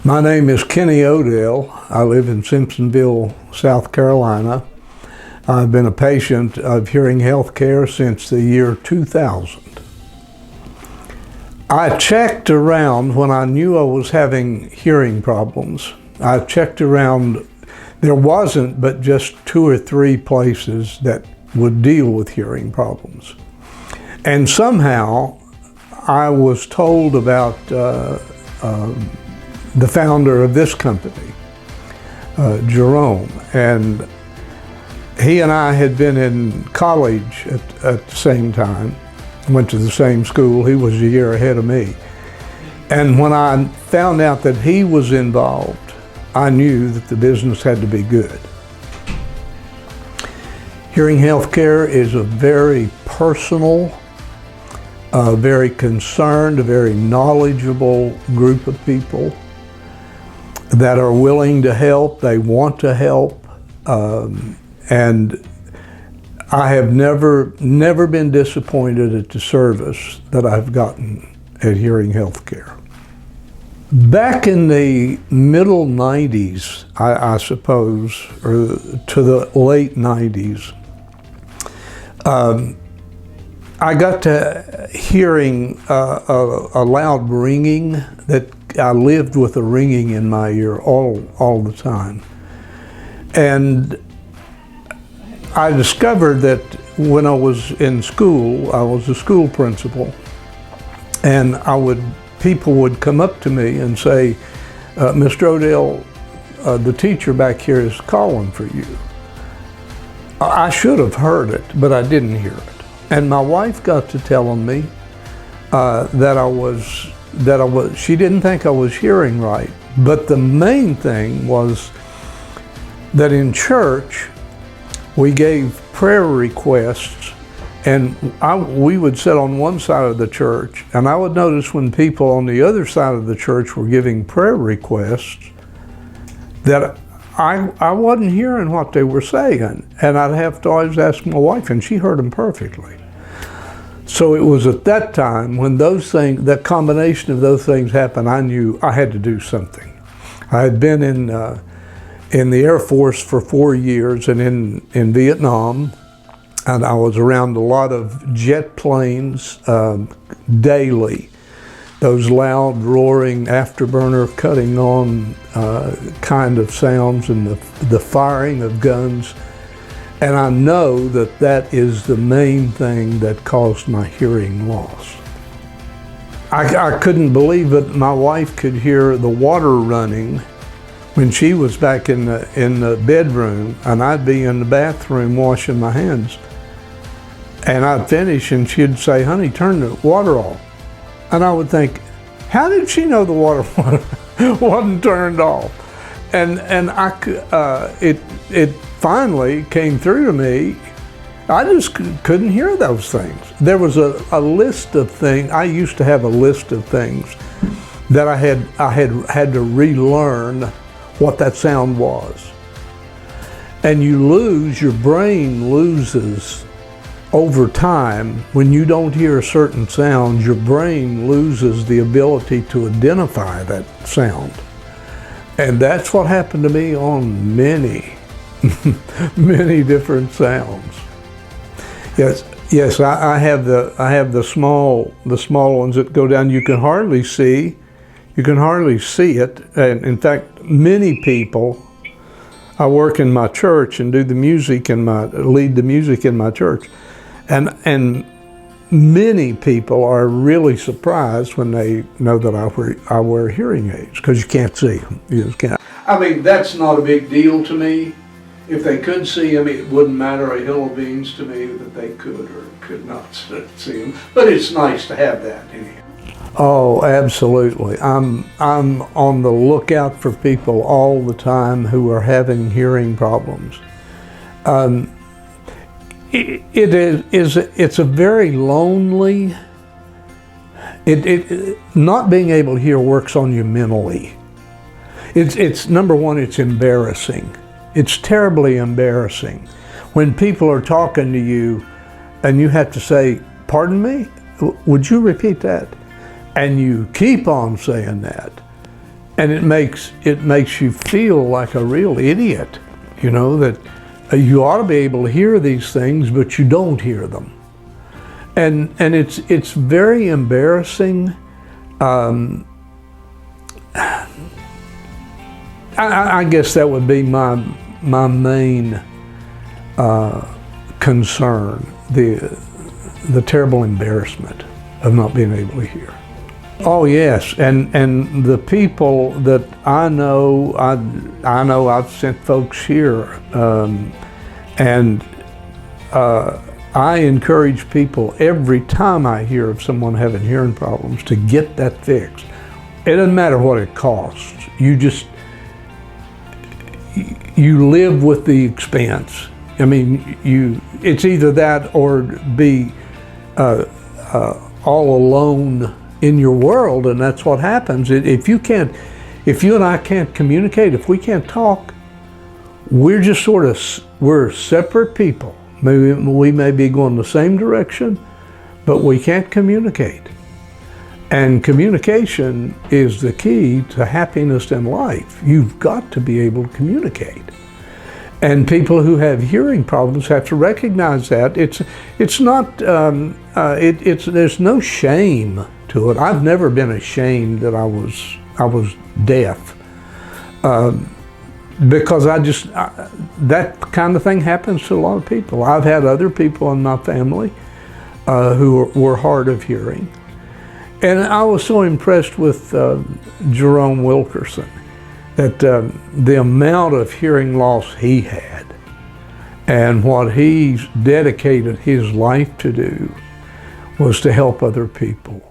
My name is Kenny Odell. I live in Simpsonville, South Carolina. I've been a patient of hearing health care since the year 2000. I checked around when I knew I was having hearing problems. I checked around. There wasn't but just 2 or 3 places that would deal with hearing problems. And somehow I was told about the founder of this company, Jerome, and he and I had been in college at the same time, went to the same school. He was a year ahead of me. And when I found out that he was involved, I knew that the business had to be good. Hearing healthcare is a very personal, very concerned, a very knowledgeable group of people that are willing to help. They want to help, and I have never been disappointed at the service that I've gotten at Hearing Healthcare. Back in the middle 90s, I suppose, or to the late 90s, I got to hearing a loud ringing that I lived with a ringing in my ear all the time. And I discovered that when I was in school, I was a school principal, and people would come up to me and say, Mr. Odell, the teacher back here is calling for you. I should have heard it, but I didn't hear it. And my wife got to telling me she didn't think I was hearing right. But the main thing was that in church, we gave prayer requests, and we would sit on one side of the church, and I would notice when people on the other side of the church were giving prayer requests that I wasn't hearing what they were saying, and I'd have to always ask my wife, and she heard them perfectly. So it was at that time when that combination of those things happened, I knew I had to do something. I had been in the Air Force for 4 years and in Vietnam, and I was around a lot of jet planes daily. Those loud, roaring, afterburner, cutting on kind of sounds, and the firing of guns. And I know that is the main thing that caused my hearing loss. I couldn't believe that my wife could hear the water running when she was back in the bedroom, and I'd be in the bathroom washing my hands. And I'd finish and she'd say, honey, turn the water off. And I would think, how did she know the water wasn't turned off? And it finally came through to me. I just couldn't hear those things. There was a list of things. I used to have a list of things that I had to relearn what that sound was. And your brain loses over time. When you don't hear certain sounds, your brain loses the ability to identify that sound. And that's what happened to me on many different sounds. Yes, I have the small ones that go down. You can hardly see it. And in fact, many people. I work in my church and lead the music in my church, and many people are really surprised when they know that I wear hearing aids, because you can't see them. You just can't. I mean, that's not a big deal to me. If they could see them, it wouldn't matter a hill of beans to me that they could or could not see them. But it's nice to have that anyhow. Oh, absolutely. I'm on the lookout for people all the time who are having hearing problems. It's a very lonely. Not being able to hear works on you mentally. It's number one, it's embarrassing. It's terribly embarrassing when people are talking to you and you have to say, pardon me, would you repeat that? And you keep on saying that. and it makes you feel like a real idiot, you know, that you ought to be able to hear these things, but you don't hear them. And it's very embarrassing. I guess that would be my main concern, the terrible embarrassment of not being able to hear. Oh yes, and the people that I know I've sent folks here, and I encourage people every time I hear of someone having hearing problems to get that fixed. It doesn't matter what it costs. You live with the expense. I mean, it's either that or be all alone in your world, and that's what happens. If you and I can't communicate, if we can't talk, we're just we're separate people. Maybe we may be going the same direction, but we can't communicate. And communication is the key to happiness in life. You've got to be able to communicate. And people who have hearing problems have to recognize that. It's not, there's no shame to it. I've never been ashamed that I was deaf. Because that kind of thing happens to a lot of people. I've had other people in my family who were hard of hearing. And I was so impressed with Jerome Wilkerson, that the amount of hearing loss he had and what he dedicated his life to do was to help other people.